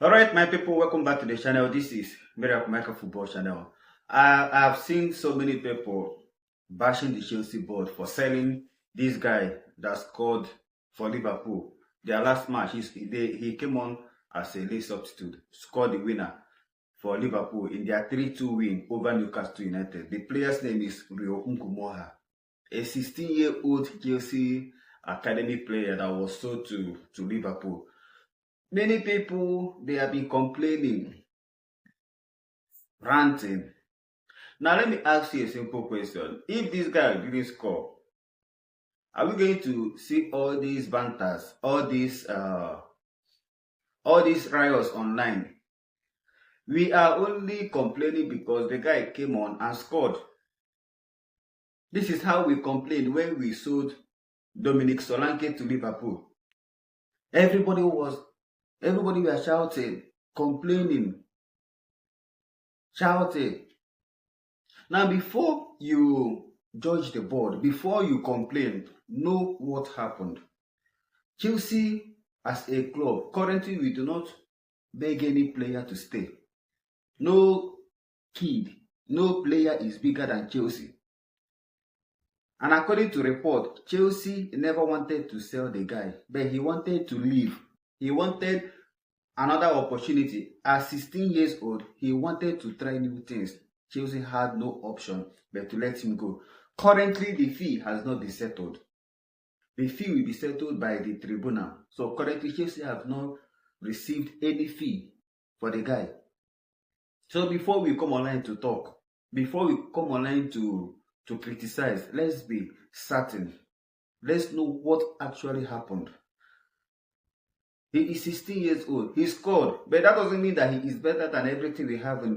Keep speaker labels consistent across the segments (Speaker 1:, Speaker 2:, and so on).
Speaker 1: Alright, my people, welcome back to the channel. This is Miracle Football Channel. I've seen so many people bashing the Chelsea board for selling this guy that scored for Liverpool. Their last match, he came on as a late substitute, scored the winner for Liverpool in their 3-2 win over Newcastle United. The player's name is RIO NGUMOHA, a 16-year-old Chelsea academy player that was sold to Liverpool. Many people, they have been complaining, ranting. Now let me ask you a simple question. If this guy didn't score, are we going to see all these banters, all these riots online? We are only complaining because the guy came on and scored. This is how we complained when we sold Dominic Solanke to Liverpool. Everybody were shouting, complaining, shouting. Now, before you judge the board, before you complain, know what happened. Chelsea, as a club, currently we do not beg any player to stay. No kid, no player is bigger than Chelsea. And according to report, Chelsea never wanted to sell the guy, but he wanted to leave. He wanted another opportunity. At 16 years old, he wanted to try new things. Chelsea had no option but to let him go. Currently, the fee has not been settled. The fee will be settled by the tribunal. So currently, Chelsea have not received any fee for the guy. So before we come online to talk, before we come online to criticize, let's be certain. Let's know what actually happened. He is 16 years old. He scored, but that doesn't mean that he is better than everything we have in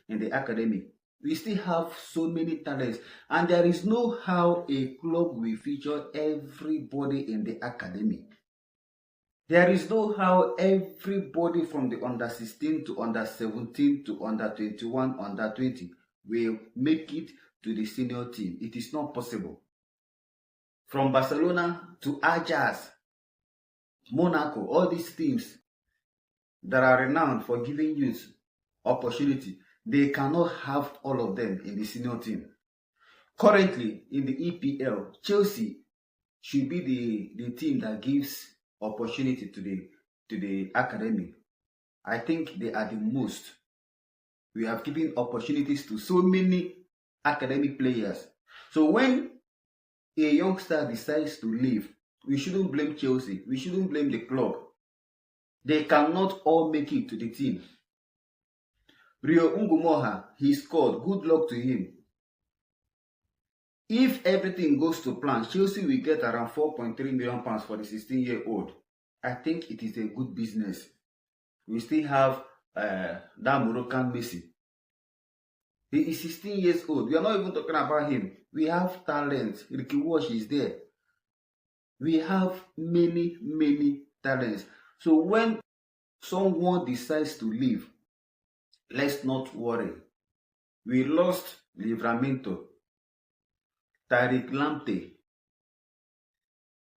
Speaker 1: the academy. We still have so many talents, and there is no how a club will feature everybody in the academy. There is no how everybody from the under 16 to under 17 to under 21, under 20 will make it to the senior team. It is not possible. From Barcelona to Ajax, Monaco, all these teams that are renowned for giving youth opportunity, they cannot have all of them in the senior team. Currently, in the EPL, Chelsea should be the team that gives opportunity to the academy. I think they are the most. We have given opportunities to so many academic players. So when a youngster decides to leave, we shouldn't blame Chelsea. We shouldn't blame the club. They cannot all make it to the team. RIO NGUMOHA, he scored. Good luck to him. If everything goes to plan, Chelsea will get around £4.3 million for the 16-year-old. I think it is a good business. We still have that Moroccan Messi. He is 16 years old. We are not even talking about him. We have talent. Ricky Walsh is there. We have many talents. So when someone decides to leave, let's not worry. We lost Livramento, Tariq Lamptey,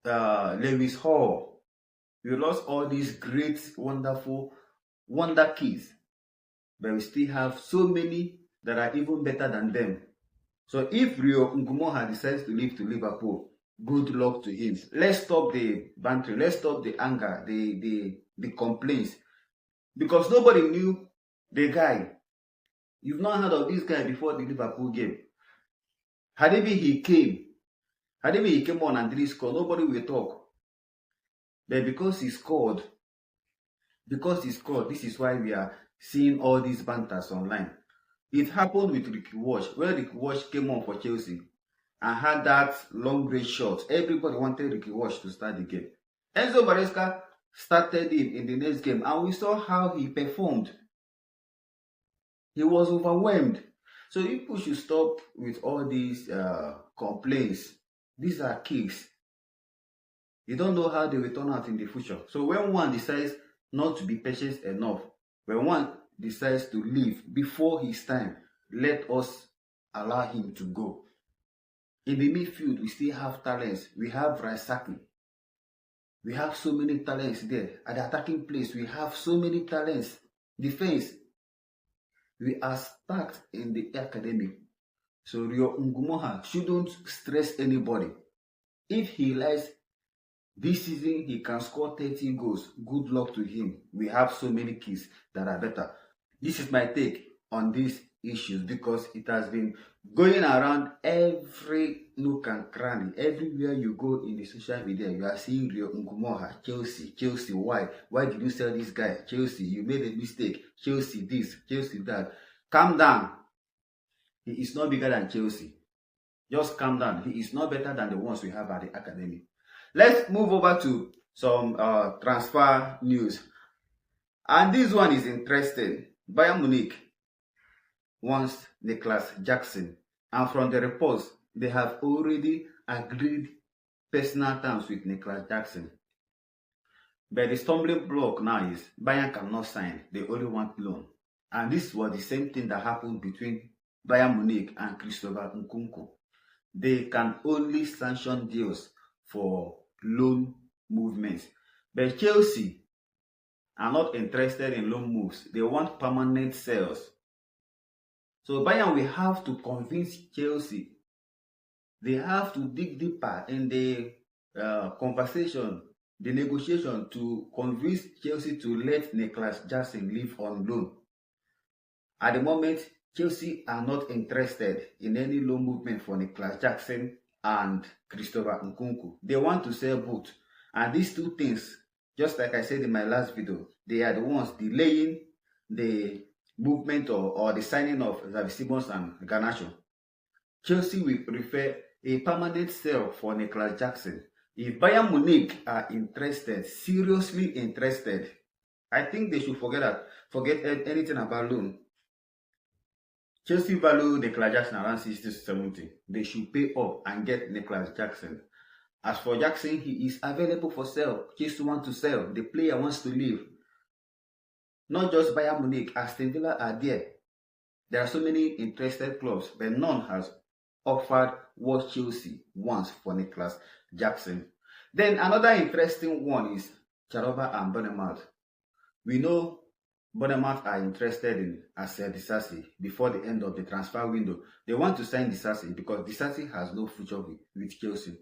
Speaker 1: Lewis Hall. We lost all these great, wonderful wonder kids. But we still have so many that are even better than them. So if RIO NGUMOHA decides to leave to Liverpool, good luck to him. Let's stop the bantering. Let's stop the anger, the complaints. Because nobody knew the guy. You've not heard of this guy before the Liverpool game. Had it been he came on and didn't score, nobody will talk. But because he scored, this is why we are seeing all these banters online. It happened with Ricky Walsh. When Ricky Walsh came on for Chelsea and had that long range shot, everybody wanted Ricky Walsh to start the game. Enzo Maresca started him in the next game, and we saw how he performed. He was overwhelmed. So people should stop with all these complaints. These are kicks. You don't know how they will turn out in the future. So when one decides not to be patient enough, when one decides to leave before his time, let us allow him to go. In the midfield, we still have talents. We have Raisaki. We have so many talents there. At the attacking place, we have so many talents. Defense, we are stacked in the academy. So RIO NGUMOHA shouldn't stress anybody. If he likes this season, he can score 30 goals. Good luck to him. We have so many kids that are better. This is my take on these issues because it has been going around every nook and cranny. Everywhere you go in the social media, you are seeing RIO NGUMOHA, Chelsea. Why? Why did you sell this guy? Chelsea, you made a mistake. Chelsea this, Chelsea that. Calm down. He is not bigger than Chelsea. Just calm down. He is not better than the ones we have at the academy. Let's move over to some transfer news. And this one is interesting. Bayern Munich wants Nicholas Jackson. And from the reports, they have already agreed personal terms with Nicholas Jackson. But the stumbling block now is Bayern cannot sign. They only want loan. And this was the same thing that happened between Bayern Munich and Christopher Nkunku. They can only sanction deals for loan movements. But Chelsea are not interested in loan moves. They want permanent sales. So Bayern will have to convince Chelsea. They have to dig deeper in the conversation, the negotiation to convince Chelsea to let Nicholas Jackson leave on loan. At the moment, Chelsea are not interested in any loan movement for Nicholas Jackson and Christopher Nkunku. They want to sell both. And these two things, just like I said in my last video, they are the ones delaying the movement or the signing of Xavi Simons and Garnacho. Chelsea will prefer a permanent sale for Nicholas Jackson. If Bayern Munich are interested, seriously interested, I think they should forget anything about loan. Chelsea value Nicholas Jackson around 60 to 70. They should pay up and get Nicholas Jackson. As for Jackson, he is available for sale. Chelsea want to sell. The player wants to leave. Not just Bayern Munich, Aston Villa are there. There are so many interested clubs, but none has offered what Chelsea wants for Nicholas Jackson. Then another interesting one is Chalobah and Bournemouth. We know Bournemouth are interested in Asel Disasi before the end of the transfer window. They want to sign Disasi because Disasi has no future with Chelsea.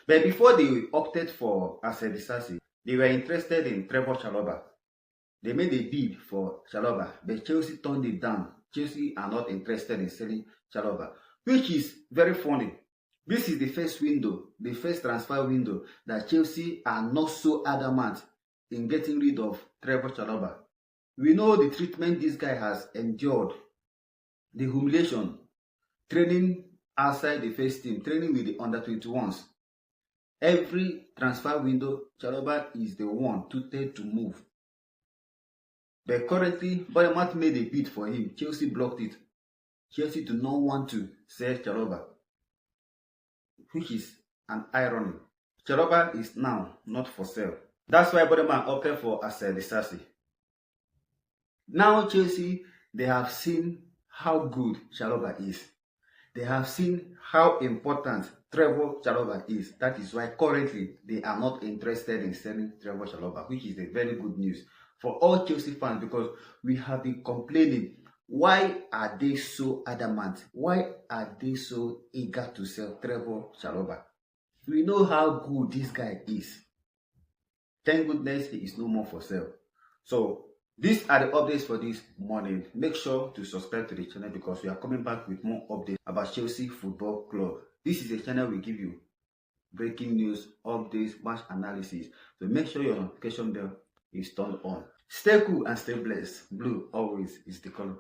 Speaker 1: But before they opted for Asel Disasi, they were interested in Trevor Chalobah. They made a bid for Chalobah, but Chelsea turned it down. Chelsea are not interested in selling Chalobah, which is very funny. This is the first window, the first transfer window that Chelsea are not so adamant in getting rid of Trevor Chalobah. We know the treatment this guy has endured, the humiliation, training outside the first team, training with the under-21s. Every transfer window, Chalobah is the one to take to move. But currently, Bournemouth made a bid for him. Chelsea blocked it. Chelsea do not want to sell Chalobah, which is an irony. Chalobah is now not for sale. That's why Bournemouth opted for Asel Disasi. Now Chelsea, they have seen how good Chalobah is. They have seen how important Trevor Chalobah is. That is why currently they are not interested in selling Trevor Chalobah, which is a very good news for all Chelsea fans, because we have been complaining. Why are they so adamant? Why are they so eager to sell Trevor Chalobah? We know how good this guy is. Thank goodness he is no more for sale. So these are the updates for this morning. Make sure to subscribe to the channel because we are coming back with more updates about Chelsea Football Club. This is a channel we give you breaking news, updates, match analysis. So make sure your notification bell is turned on. Stay cool and stay blessed. Blue always is the color.